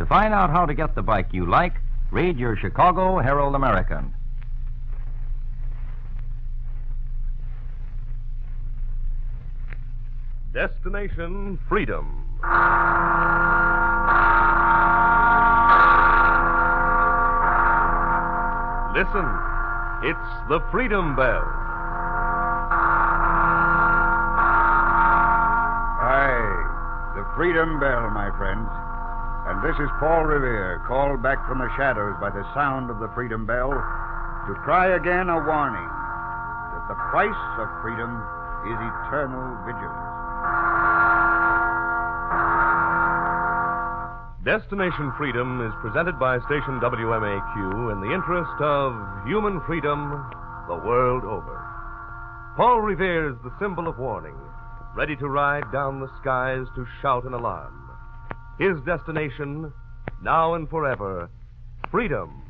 To find out how to get the bike you like, read your Chicago Herald-American. Destination Freedom. Listen, it's the Freedom Bell. Aye, the Freedom Bell, my friends. And this is Paul Revere, called back from the shadows by the sound of the Freedom Bell, to cry again a warning that the price of freedom is eternal vigilance. Destination Freedom is presented by station WMAQ in the interest of human freedom the world over. Paul Revere is the symbol of warning, ready to ride down the skies to shout an alarm. His destination, now and forever, freedom.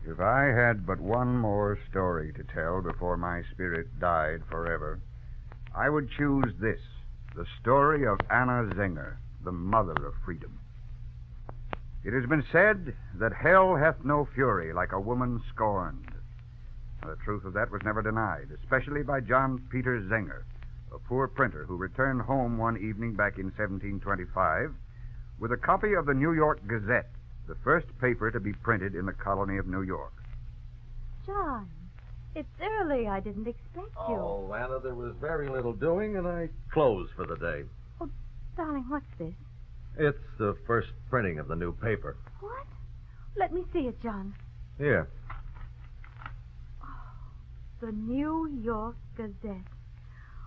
If I had but one more story to tell before my spirit died forever, I would choose this, the story of Anna Zenger, the mother of freedom. It has been said that hell hath no fury like a woman scorned. The truth of that was never denied, especially by John Peter Zenger, a poor printer who returned home one evening back in 1725 with a copy of the New York Gazette, the first paper to be printed in the colony of New York. John, it's early. I didn't expect you. Oh, Anna, there was very little doing, and I closed for the day. Oh, darling, what's this? It's the first printing of the new paper. What? Let me see it, John. Here. The New York Gazette.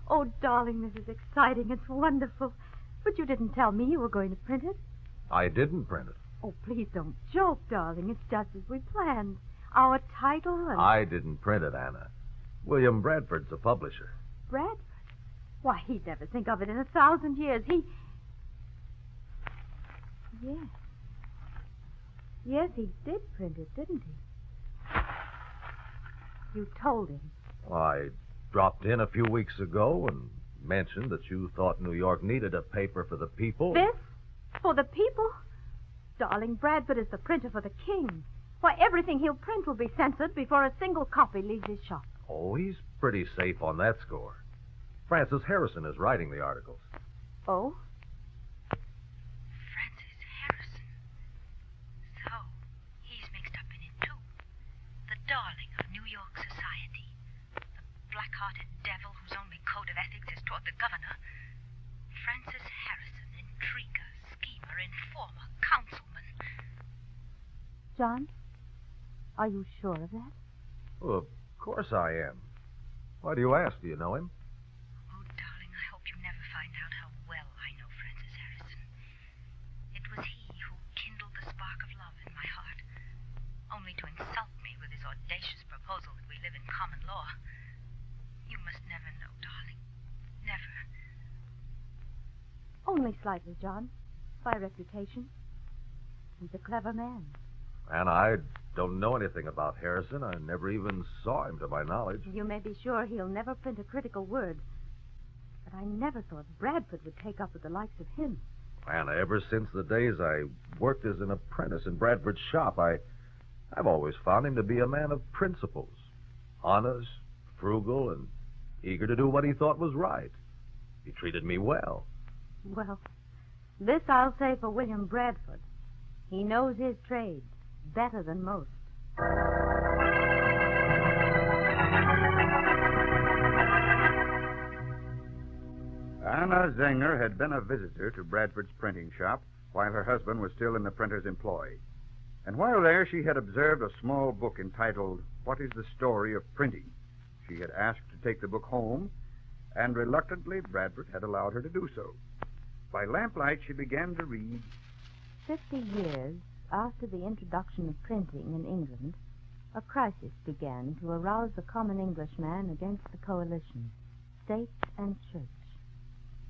Oh, darling, this is exciting. It's wonderful. But you didn't tell me you were going to print it. I didn't print it. Oh, please don't joke, darling. It's just as we planned. Our title and... I didn't print it, Anna. William Bradford's the publisher. Bradford? Why, he'd never think of it in 1,000 years. Yes. Yes, he did print it, didn't he? You told him. Well, I dropped in a few weeks ago and mentioned that you thought New York needed a paper for the people. This? For the people? Darling, Bradford is the printer for the king. Why, everything he'll print will be censored before a single copy leaves his shop. Oh, he's pretty safe on that score. Francis Harrison is writing the articles. Oh? Francis Harrison. So, he's mixed up in it, too. The darling of New York society. The black-hearted devil whose only code of ethics is toward the governor. Francis Harrison, intriguer, schemer, informer, councilman. John, are you sure of that? Well, of course I am. Why do you ask? Do you know him? Oh, darling, I hope you never find out how well I know Francis Harrison. It was he who kindled the spark of love in my heart, only to insult me with his audacious proposal that we live in common law. You must never know, darling. Never. Only slightly, John. By reputation. He's a clever man. And I don't know anything about Harrison. I never even saw him, to my knowledge. You may be sure he'll never print a critical word. But I never thought Bradford would take up with the likes of him. And ever since the days I worked as an apprentice in Bradford's shop, I've always found him to be a man of principles. Honest, frugal, and eager to do what he thought was right. He treated me well. Well, this I'll say for William Bradford. He knows his trade better than most. Anna Zenger had been a visitor to Bradford's printing shop while her husband was still in the printer's employ. And while there, she had observed a small book entitled, What is the Story of Printing? She had asked to take the book home, and reluctantly Bradford had allowed her to do so. By lamplight, she began to read. 50 years after the introduction of printing in England, a crisis began to arouse the common Englishman against the coalition, state and church.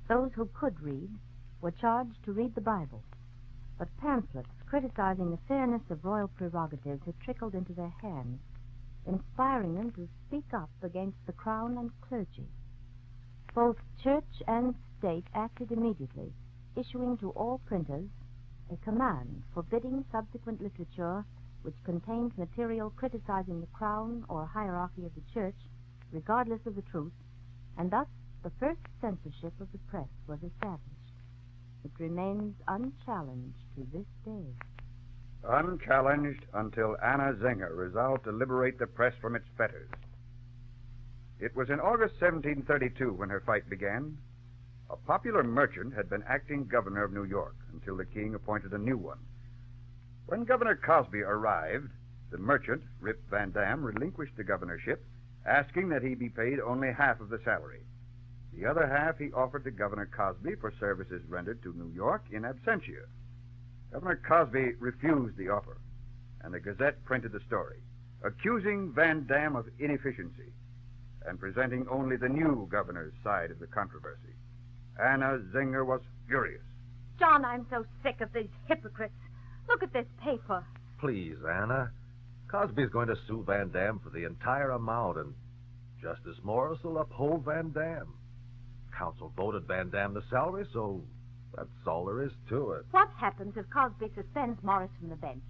Those who could read were charged to read the Bible, but pamphlets criticizing the fairness of royal prerogatives had trickled into their hands, inspiring them to speak up against the crown and clergy. Both church and state acted immediately, issuing to all printers a command forbidding subsequent literature which contained material criticizing the crown or hierarchy of the church, regardless of the truth, and thus the first censorship of the press was established. It remains unchallenged to this day. Unchallenged until Anna Zenger resolved to liberate the press from its fetters. It was in August 1732 when her fight began. A popular merchant had been acting governor of New York until the king appointed a new one. When Governor Cosby arrived, the merchant, Rip Van Dam, relinquished the governorship, asking that he be paid only half of the salary. The other half he offered to Governor Cosby for services rendered to New York in absentia. Governor Cosby refused the offer, and the Gazette printed the story, accusing Van Dam of inefficiency and presenting only the new governor's side of the controversy. Anna Zenger was furious. John, I'm so sick of these hypocrites. Look at this paper. Please, Anna. Cosby's going to sue Van Dam for the entire amount, and Justice Morris will uphold Van Dam. Council voted Van Dam the salary, so that's all there is to it. What happens if Cosby suspends Morris from the bench?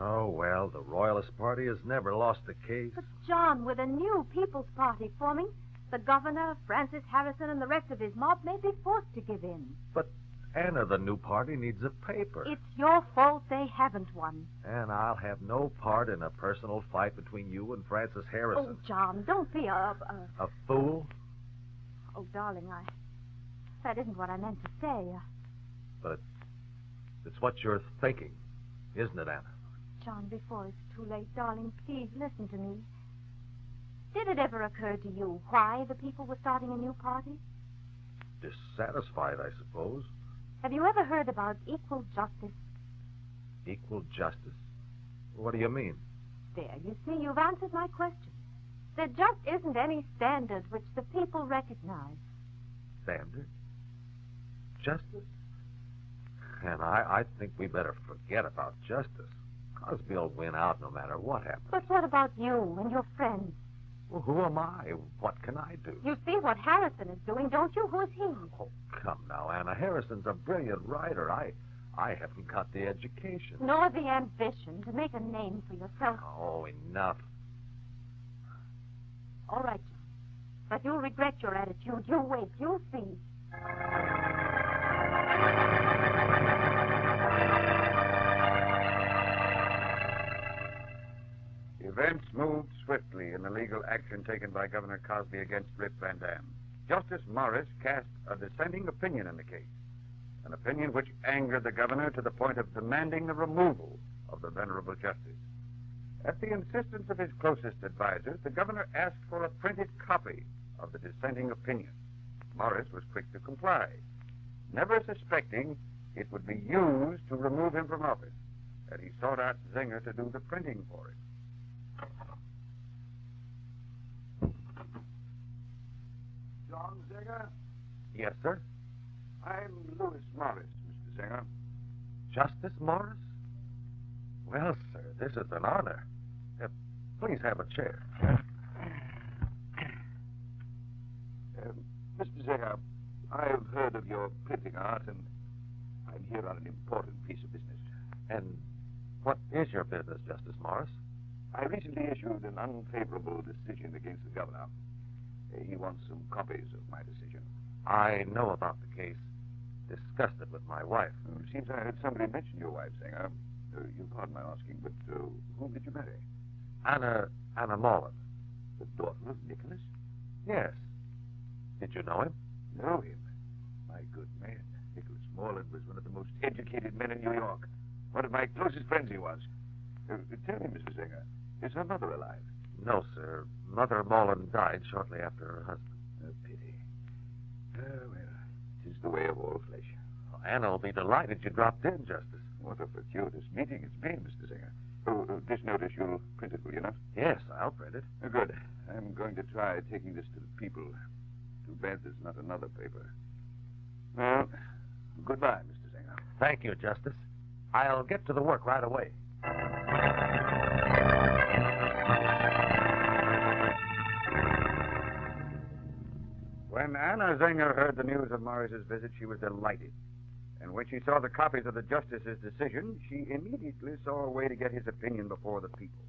Oh, well, the Royalist Party has never lost a case. But, John, with a new People's Party forming, the governor, Francis Harrison, and the rest of his mob may be forced to give in. But, Anna, the new party needs a paper. It's your fault they haven't one. And I'll have no part in a personal fight between you and Francis Harrison. Oh, John, don't be a fool? Oh, darling, that isn't what I meant to say. But it's what you're thinking, isn't it, Anna? John, before it's too late, darling, please listen to me. Did it ever occur to you why the people were starting a new party? Dissatisfied, I suppose. Have you ever heard about equal justice? Equal justice? What do you mean? There, you see, you've answered my question. There just isn't any standard which the people recognize. Standard? Justice? And I think we better forget about justice. Cosby will win out no matter what happens. But what about you and your friends? Well, who am I? What can I do? You see what Harrison is doing, don't you? Who's he? Oh, come now, Anna. Harrison's a brilliant writer. I haven't got the education. Nor the ambition to make a name for yourself. Oh, enough. All right, John. But you'll regret your attitude. You wait. You'll see. Events moved swiftly in the legal action taken by Governor Cosby against Rip Van Dam. Justice Morris cast a dissenting opinion in the case, an opinion which angered the governor to the point of demanding the removal of the venerable justice. At the insistence of his closest advisors, the governor asked for a printed copy of the dissenting opinion. Morris was quick to comply, never suspecting it would be used to remove him from office, and he sought out Zenger to do the printing for him. John Zenger? Yes, sir? I'm Louis Morris, Mr. Zenger. Justice Morris? Well, sir, this is an honor. Please have a chair. Mr. Zenger, I've heard of your printing art, and I'm here on an important piece of business. And what is your business, Justice Morris? I recently issued an unfavorable decision against the governor. He wants some copies of my decision. I know about the case. Discussed it with my wife. It seems I heard somebody mention your wife, Zenger. You'll pardon my asking, but whom did you marry? Anna Mullen. The daughter of Nicholas? Yes. Did you know him? Know him? My good man. Nicholas Morland was one of the most educated men in New York. One of my closest friends he was. Tell me, Mr. Zenger, is her mother alive? No, sir. Mother Mullen died shortly after her husband. A pity. Well, 'tis the way of all flesh. Well, Anna will be delighted you dropped in, Justice. What a fortuitous meeting it's been, Mr. Zenger. This notice, you'll print it, will you not? Yes, I'll print it. Good. I'm going to try taking this to the people. Too bad there's not another paper. Well, goodbye, Mr. Zenger. Thank you, Justice. I'll get to the work right away. When When Anna Zenger heard the news of Morris's visit, she was delighted. And when she saw the copies of the justice's decision, she immediately saw a way to get his opinion before the people.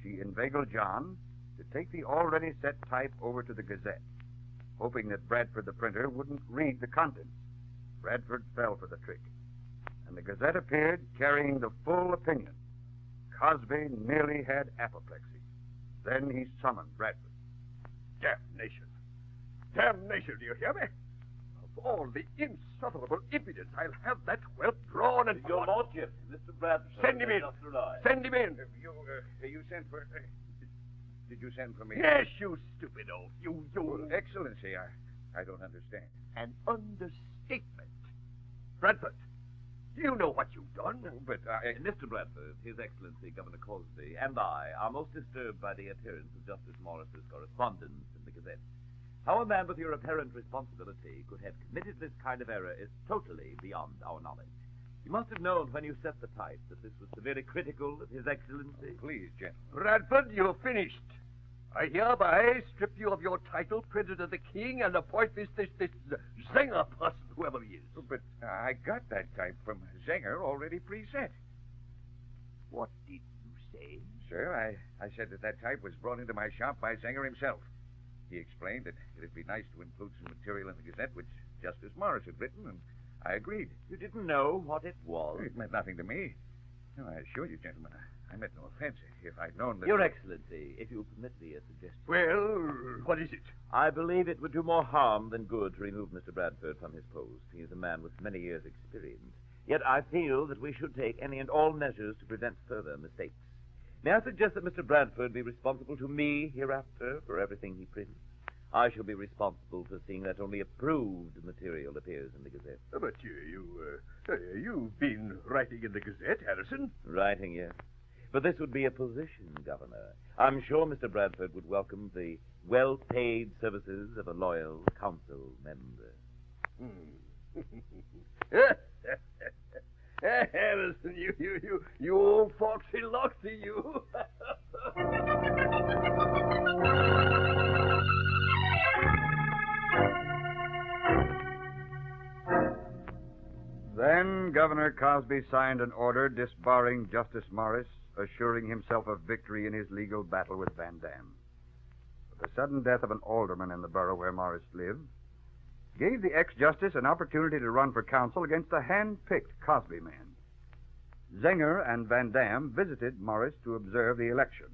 She inveigled John to take the already set type over to the Gazette, hoping that Bradford the printer wouldn't read the contents. Bradford fell for the trick, and the Gazette appeared carrying the full opinion. Cosby nearly had apoplexy. Then he summoned Bradford. Damnation. Damnation, do you hear me? Of all the insufferable impudence, I'll have that whelp drawn and... Your Lordship, Mr. Bradford. Send him in. Just arrived. Send him in. You sent for... did you send for me? Yes, you stupid oaf. You... Excellency, I don't understand. An understatement. Bradford, do you know what you've done? But Mr. Bradford, His Excellency Governor Cosby, and I are most disturbed by the appearance of Justice Morris's correspondence in the Gazette. How a man with your apparent responsibility could have committed this kind of error is totally beyond our knowledge. You must have known when you set the type that this was severely critical of His Excellency. Please, gentlemen. Bradford, you're finished. I hereby strip you of your title, Printer to the King, and appoint this Zenger person, whoever he is. But I got that type from Zenger already preset. What did you say? Sir, I said that type was brought into my shop by Zenger himself. He explained that it'd be nice to include some material in the Gazette which Justice Morris had written, and I agreed. You didn't know what it was? It meant nothing to me. No, I assure you, gentlemen, I meant no offense. If I'd known that... Your Excellency, if you'll permit me a suggestion. Well, what is it? I believe it would do more harm than good to remove Mr. Bradford from his post. He is a man with many years' experience. Yet I feel that we should take any and all measures to prevent further mistakes. May I suggest that Mr. Bradford be responsible to me hereafter for everything he prints? I shall be responsible for seeing that only approved material appears in the Gazette. But you've been writing in the Gazette, Harrison. Writing, yes. But this would be a position, Governor. I'm sure Mr. Bradford would welcome the well-paid services of a loyal council member. Harrison, you old foxy loxy, you. Then Governor Cosby signed an order disbarring Justice Morris, assuring himself of victory in his legal battle with Van Dam. The sudden death of an alderman in the borough where Morris lived gave the ex-justice an opportunity to run for council against a hand-picked Cosby man. Zenger and Van Dam visited Morris to observe the election.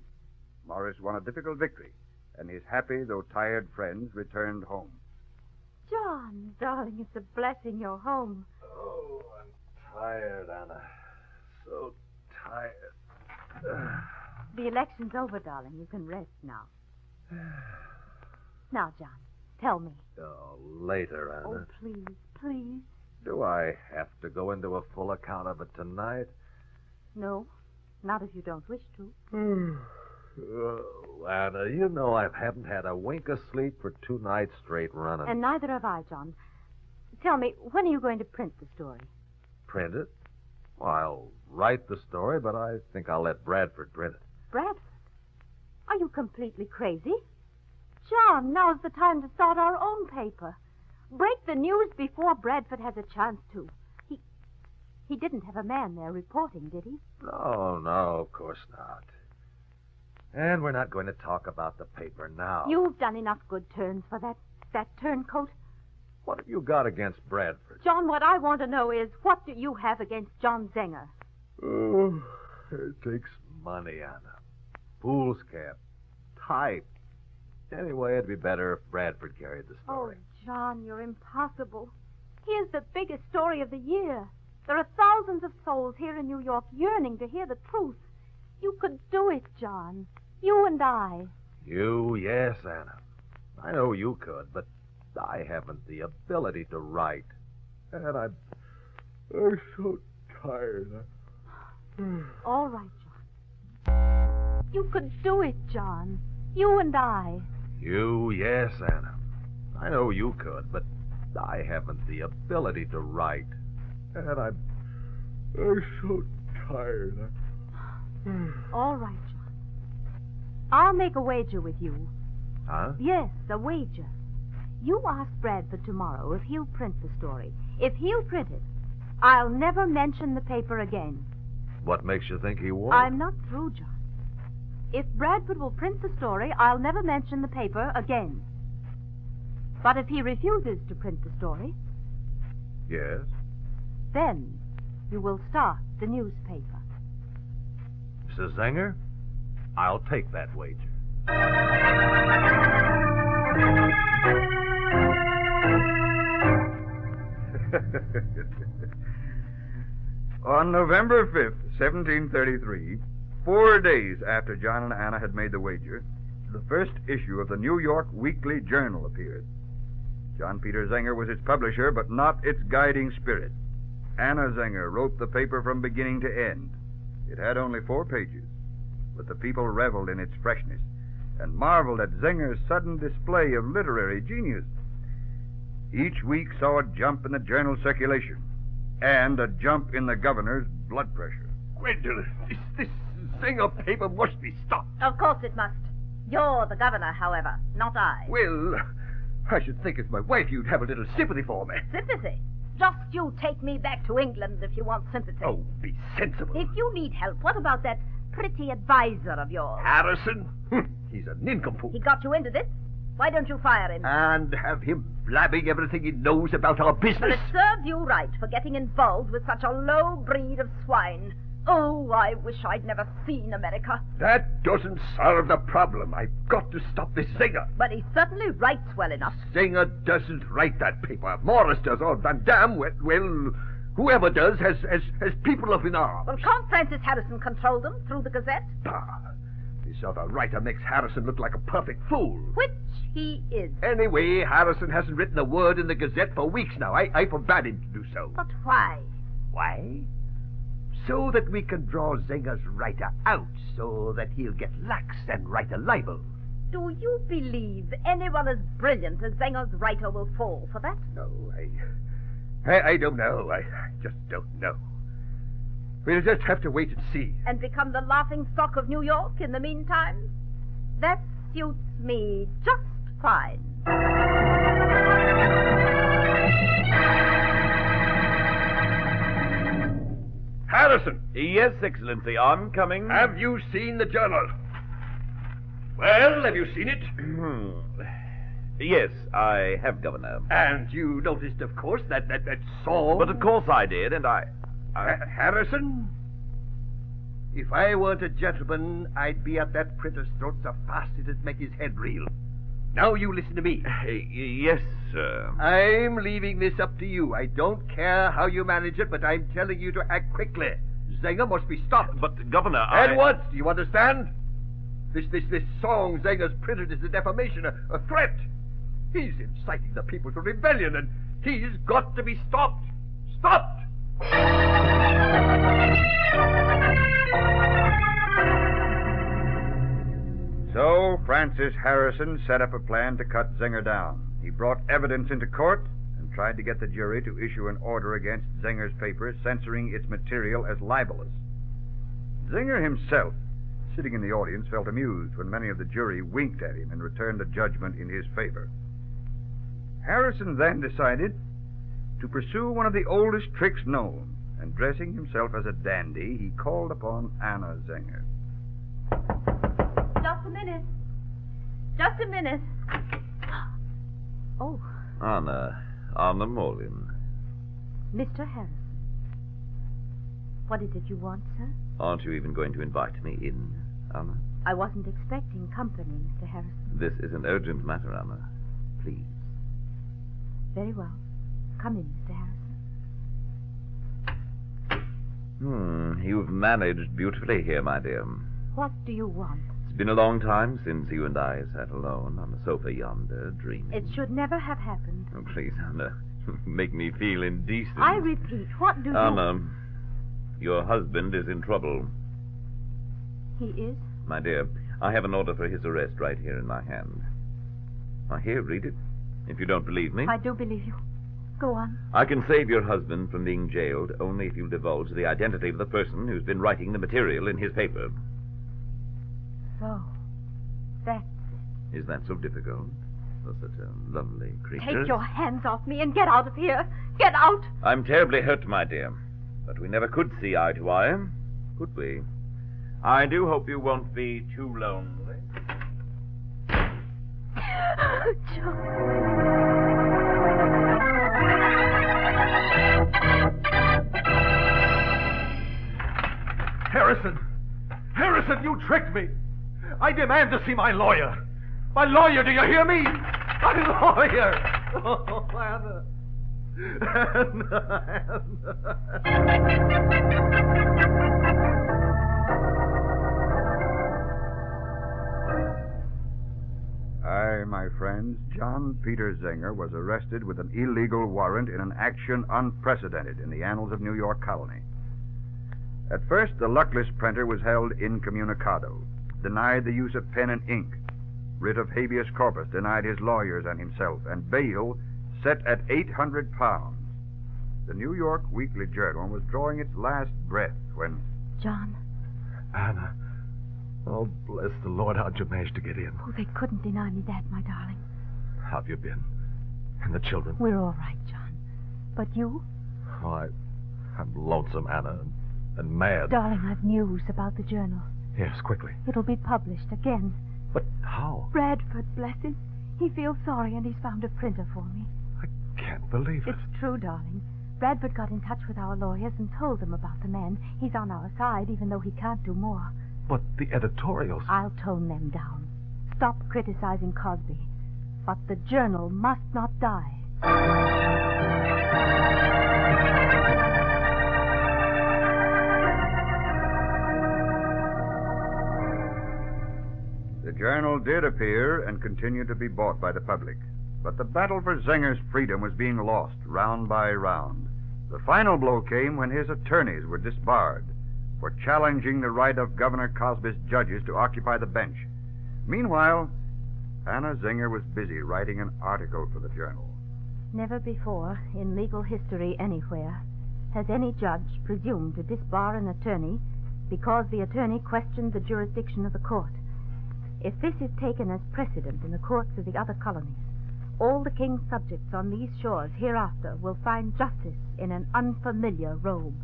Morris won a difficult victory, and his happy though tired friends returned home. John, darling, it's a blessing you're home. Oh, I'm tired, Anna. So tired. The election's over, darling. You can rest now. Now, John, tell me. Oh, later, Anna. Oh, please, please. Do I have to go into a full account of it tonight? No, not if you don't wish to. Oh, Anna, you know I haven't had a wink of sleep for 2 nights straight running. And neither have I, John. Tell me, when are you going to print the story? Print it? Well, I'll write the story, but I think I'll let Bradford print it. Bradford? Are you completely crazy? John, now's the time to start our own paper. Break the news before Bradford has a chance to. He didn't have a man there reporting, did he? No, of course not. And we're not going to talk about the paper now. You've done enough good turns for that turncoat. What have you got against Bradford? John, what I want to know is, what do you have against John Zenger? Oh, it takes money, Anna. Fool's cap. Type. Anyway, it'd be better if Bradford carried the story. Oh, John, you're impossible. Here's the biggest story of the year. There are thousands of souls here in New York yearning to hear the truth. You could do it, John. You and I. You, yes, Anna. I know you could, but I haven't the ability to write. And I'm so tired. All right, John. You could do it, John. You and I. You, yes, Anna. I know you could, but I haven't the ability to write. And I'm so tired. All right, John. I'll make a wager with you. Huh? Yes, a wager. You ask Bradford tomorrow if he'll print the story. If he'll print it, I'll never mention the paper again. What makes you think he won't? I'm not through, John. If Bradford will print the story, I'll never mention the paper again. But if he refuses to print the story, Yes? then you will start the newspaper. Mrs. Zenger, I'll take that wager. On November 5th, 1733, 4 days after John and Anna had made the wager, the first issue of the New York Weekly Journal appeared. John Peter Zenger was its publisher, but not its guiding spirit. Anna Zenger wrote the paper from beginning to end. It had only 4 pages, but the people reveled in its freshness and marveled at Zenger's sudden display of literary genius. Each week saw a jump in the journal's circulation and a jump in the governor's blood pressure. Gwendolyn, this Zenger paper must be stopped. Of course it must. You're the governor, however, not I. Well, I should think as my wife you'd have a little sympathy for me. Sympathy? Just you take me back to England if you want sympathy. Oh, be sensible. If you need help, what about that pretty advisor of yours? Harrison? He's a nincompoop. He got you into this? Why don't you fire him? And have him blabbing everything he knows about our Well, business. it serves you right for getting involved with such a low breed of swine. Oh, I wish I'd never seen America. That doesn't solve the problem. I've got to stop this Zenger. But he certainly writes well enough. Zenger doesn't write that paper. Morris does, or Van Dam, well, whoever does has people up in arms. Well, can't Francis Harrison control them through the Gazette? Bah. This other writer makes Harrison look like a perfect fool. Which he is. Anyway, Harrison hasn't written a word in the Gazette for weeks now. I forbade him to do so. But why? Why? So that we can draw Zenger's writer out, so that he'll get lax and write a libel. Do you believe anyone as brilliant as Zenger's writer will fall for that? No, I don't know. I just don't know. We'll just have to wait and see. And become the laughing stock of New York in the meantime? That suits me just fine. Harrison! Yes, Excellency, I'm coming. Have you seen the journal? Well, have you seen it? Yes, I have, Governor. And you noticed, of course, that song? But of course I did, and I... Harrison? If I weren't a gentleman, I'd be at that printer's throat so fast it'd make his head reel. Now you listen to me. Yes, sir. I'm leaving this up to you. I don't care how you manage it, but I'm telling you to act quickly. Zenger must be stopped. But, Governor, And what? Do you understand? This song Zenger's printed is a defamation, a threat. He's inciting the people to rebellion, and he's got to be stopped. Stopped! So Francis Harrison set up a plan to cut Zenger down. He brought evidence into court and tried to get the jury to issue an order against Zenger's paper censoring its material as libelous. Zenger himself, sitting in the audience, felt amused when many of the jury winked at him and returned a judgment in his favor. Harrison then decided to pursue one of the oldest tricks known, and dressing himself as a dandy, he called upon Anna Zenger. Just a minute. Just a minute. Oh, Anna Mullion. Mr. Harrison. What is it you want, sir? Aren't you even going to invite me in, Anna? I wasn't expecting company, Mr. Harrison. This is an urgent matter, Anna. Please. Very well. Come in, Mr. Harrison. You've managed beautifully here, my dear. What do you want? It's been a long time since you and I sat alone on the sofa yonder, dreaming. It should never have happened. Oh, please, Anna. Make me feel indecent. I repeat, what do you... Anna, your husband is in trouble. He is? My dear, I have an order for his arrest right here in my hand. Now, here, read it. If you don't believe me. I do believe you. Go on. I can save your husband from being jailed only if you divulge the identity of the person who's been writing the material in his paper. So, that's Is that so difficult? for such a lovely creature. Take your hands off me and get out of here. Get out. I'm terribly hurt, my dear. But we never could see eye to eye, could we? I do hope you won't be too lonely. Harrison! Harrison, you tricked me! I demand to see my lawyer! My lawyer, do you hear me? My lawyer! Oh, Anna! I, my friends, John Peter Zenger was arrested with an illegal warrant in an action unprecedented in the annals of New York Colony. At first, the luckless printer was held incommunicado, denied the use of pen and ink, writ of habeas corpus denied his lawyers and himself, and bail set at £800. The New York Weekly Journal was drawing its last breath when... John. Anna. Oh, bless the Lord, how'd you manage to get in? Oh, they couldn't deny me that, my darling. How've you been? And the children? We're all right, John. But you? Oh, I'm lonesome, Anna, and mad. Darling, I've news about the journal. Yes, quickly. It'll be published again. But how? Bradford, bless him. He feels sorry and he's found a printer for me. I can't believe it. It's true, darling. Bradford got in touch with our lawyers and told them about the man. He's on our side, even though he can't do more. But the editorials... I'll tone them down. Stop criticizing Cosby. But the journal must not die. The journal did appear and continued to be bought by the public. But the battle for Zenger's freedom was being lost round by round. The final blow came when his attorneys were disbarred for challenging the right of Governor Cosby's judges to occupy the bench. Meanwhile, Anna Zenger was busy writing an article for the journal. Never before, in legal history anywhere, has any judge presumed to disbar an attorney because the attorney questioned the jurisdiction of the court. If this is taken as precedent in the courts of the other colonies, all the king's subjects on these shores hereafter will find justice in an unfamiliar robe.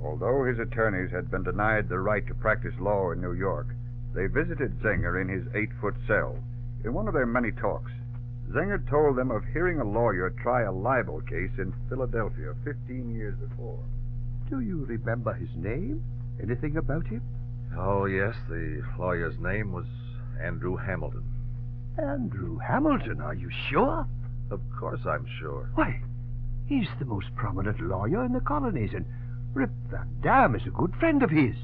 Although his attorneys had been denied the right to practice law in New York, they visited Zenger in his 8-foot cell. In one of their many talks, Zenger told them of hearing a lawyer try a libel case in Philadelphia 15 years before. Do you remember his name? Anything about him? Oh, yes, the lawyer's name was Andrew Hamilton. Andrew Hamilton, are you sure? Of course I'm sure. Why, he's the most prominent lawyer in the colonies, and Rip Van Dam is a good friend of his.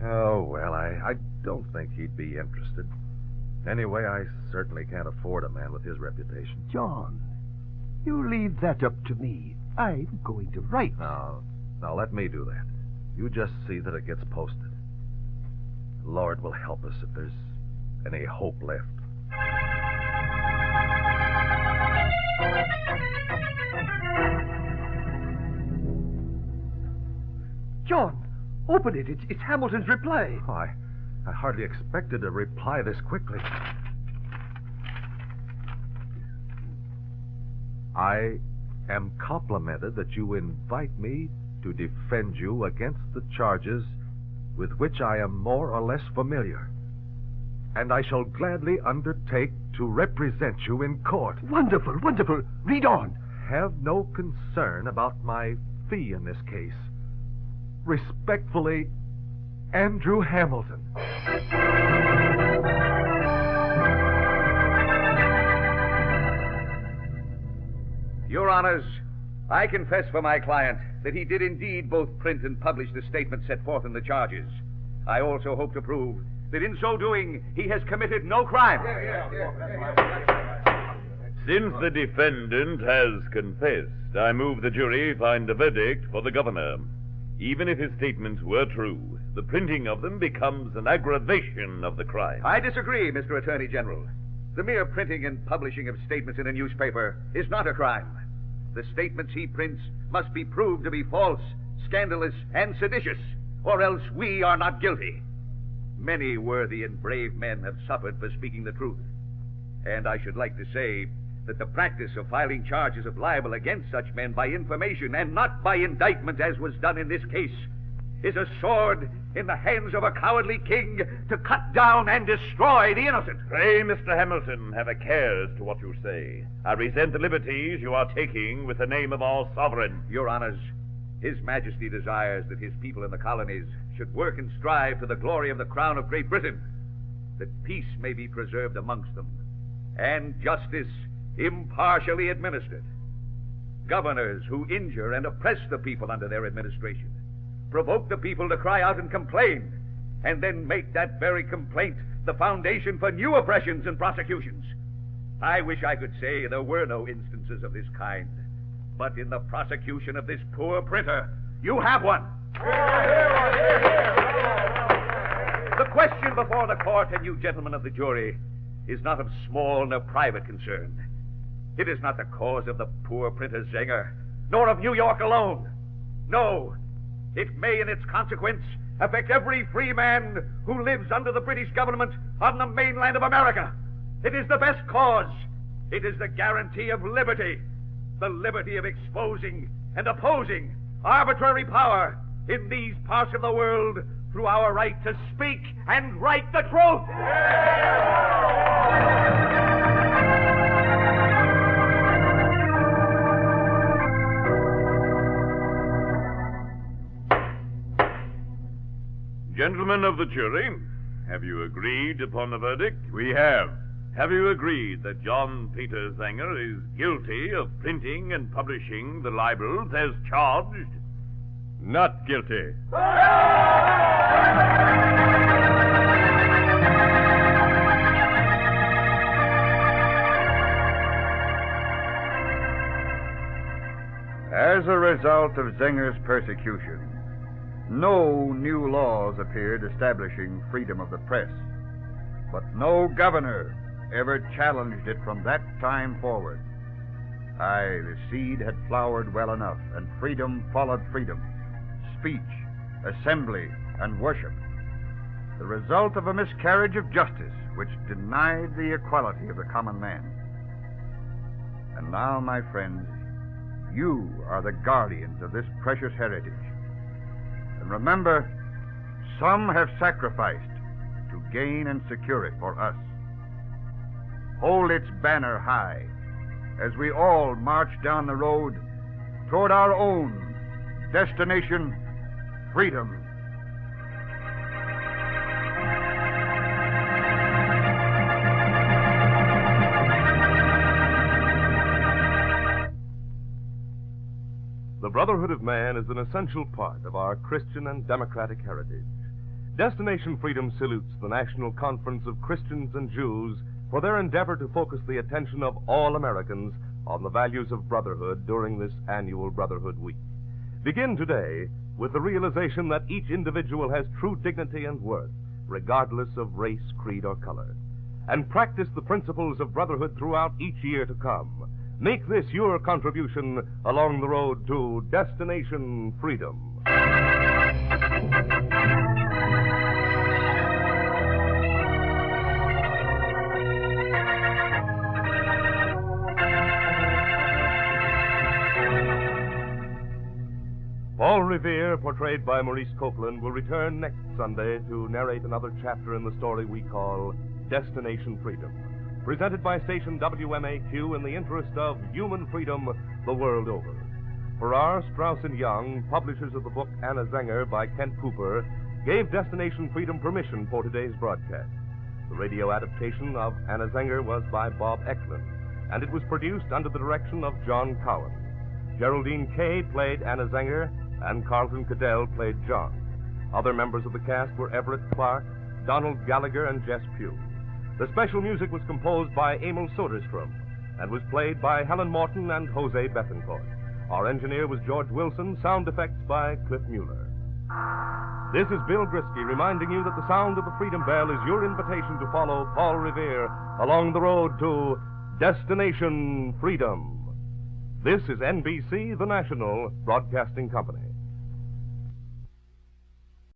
Oh, well, I don't think he'd be interested. Anyway, I certainly can't afford a man with his reputation. John, you leave that up to me. I'm going to write. Now, let me do that. You just see that it gets posted. The Lord will help us if there's any hope left. John, open it. It's Hamilton's reply. Oh, I hardly expected a reply this quickly. I am complimented that you invite me to defend you against the charges with which I am more or less familiar, and I shall gladly undertake to represent you in court. Wonderful, wonderful. Read on. Have no concern about my fee in this case. Respectfully, Andrew Hamilton. Your Honors, I confess for my client that he did indeed both print and publish the statement set forth in the charges. I also hope to prove that in so doing he has committed no crime. Since the defendant has confessed, I move the jury find a verdict for the governor. Even if his statements were true, the printing of them becomes an aggravation of the crime. I disagree, Mr. Attorney General. The mere printing and publishing of statements in a newspaper is not a crime. The statements he prints must be proved to be false, scandalous, and seditious, or else we are not guilty. Many worthy and brave men have suffered for speaking the truth. And I should like to say that the practice of filing charges of libel against such men by information and not by indictment, as was done in this case, is a sword in the hands of a cowardly king to cut down and destroy the innocent. Pray, Mr. Hamilton, have a care as to what you say. I resent the liberties you are taking with the name of our sovereign. Your honors, His Majesty desires that his people in the colonies should work and strive to the glory of the crown of Great Britain, that peace may be preserved amongst them, and justice impartially administered. Governors who injure and oppress the people under their administration provoke the people to cry out and complain, and then make that very complaint the foundation for new oppressions and prosecutions. I wish I could say there were no instances of this kind, but in the prosecution of this poor printer, you have one. The question before the court and you gentlemen of the jury is not of small nor private concern. It is not the cause of the poor printer Zenger, nor of New York alone. No, it may in its consequence affect every free man who lives under the British government on the mainland of America. It is the best cause. It is the guarantee of liberty, the liberty of exposing and opposing arbitrary power in these parts of the world through our right to speak and write the truth. Gentlemen of the jury, have you agreed upon the verdict? We have. Have you agreed that John Peter Zenger is guilty of printing and publishing the libels as charged? Not guilty. As a result of Zenger's persecution, no new laws appeared establishing freedom of the press, but no governor ever challenged it from that time forward. Aye, the seed had flowered well enough, and freedom followed freedom, speech, assembly, and worship, the result of a miscarriage of justice which denied the equality of the common man. And now, my friends, you are the guardians of this precious heritage. And remember, some have sacrificed to gain and secure it for us. Hold its banner high as we all march down the road toward our own destination, freedom. The brotherhood of man is an essential part of our Christian and democratic heritage. Destination Freedom salutes the National Conference of Christians and Jews for their endeavor to focus the attention of all Americans on the values of brotherhood during this annual Brotherhood Week. Begin today with the realization that each individual has true dignity and worth, regardless of race, creed, or color. And practice the principles of brotherhood throughout each year to come. Make this your contribution along the road to Destination Freedom. Paul Revere, portrayed by Maurice Copeland, will return next Sunday to narrate another chapter in the story we call Destination Freedom, presented by station WMAQ in the interest of human freedom the world over. Farrar, Straus & Young, publishers of the book Anna Zenger by Kent Cooper, gave Destination Freedom permission for today's broadcast. The radio adaptation of Anna Zenger was by Bob Eklund, and it was produced under the direction of John Cowan. Geraldine Kay played Anna Zenger, and Carlton Cadell played John. Other members of the cast were Everett Clark, Donald Gallagher, and Jess Pugh. The special music was composed by Emil Soderstrom and was played by Helen Morton and Jose Bethencourt. Our engineer was George Wilson, sound effects by Cliff Mueller. This is Bill Grisky reminding you that the sound of the Freedom Bell is your invitation to follow Paul Revere along the road to Destination Freedom. This is NBC, the national broadcasting company.